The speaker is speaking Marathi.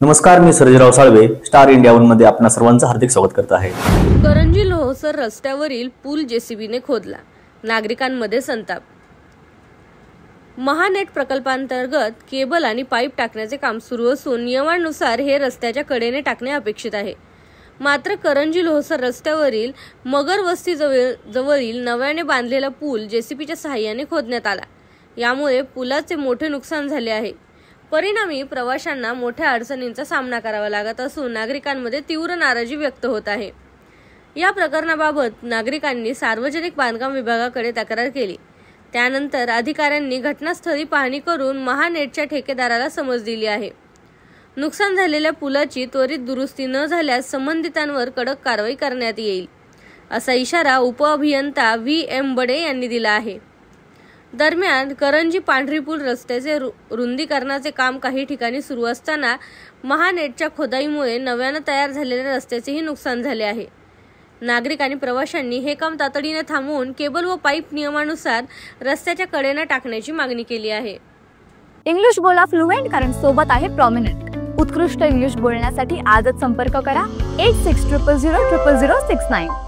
नमस्कार, मी Sarjerao Salve star India one मध्ये आपणा सर्वांचं हार्दिक स्वागत करत आहे। करंजी लोहसर रस्त्यावरील पूल जेसीबीने खोदला, नागरिकांमध्ये संताप। महानेट प्रकल्पांतर्गत केबल आणि पाईप टाकण्याचे काम सुरू असून नियमानुसार हे रस्त्याच्या कडेने टाकणे अपेक्षित आहे। मात्र करंजी लोहसर रस्त्यावरील मगर वस्ती जवळील नव्याने बांधलेला पूल जेसीबीच्या सहाय्याने खोदण्यात आला। यामुळे पुलाचे मोठे नुकसान झाले आहे। परिणामी प्रवाशांना मोठ्या अडचणींचा सामना करावा लागत असून नागरिकांमध्ये तीव्र नाराजी व्यक्त होत आहे। या प्रकरणाबाबत नागरिकांनी सार्वजनिक बांधकाम विभागाकडे तक्रार केली। त्यानंतर अधिकाऱ्यांनी घटनास्थळी पाहणी करून महानेटच्या ठेकेदाराला समज दिली आहे। नुकसान झालेल्या पुलाची त्वरित दुरुस्ती न झाल्यास संबंधितांवर कडक कारवाई करण्यात येईल, असा इशारा उपअभियंता व्ही.एम. बडे यांनी दिला आहे। दरम्यान करंजी पांढरी पूल रस्त्याचे रुंदीकरणाचे काम काही ठिकाणी सुरू असताना महानेटच्या खोदाईमुळे नव्याने तयार झालेल्या रस्त्याचेही नुकसान झाले आहे। नागरिक आणि प्रवाशांनी हे काम तातडीने थांबवून केबल व पाईप नियमानुसार रस्त्याच्या कडेने टाकण्याची मागणी केली आहे। इंग्लिश बोला फ्लुएंट, कारण सोबत आहे प्रॉमिनंट। उत्कृष्ट इंग्लिश बोलण्यासाठी आजच संपर्क करा 8600000069।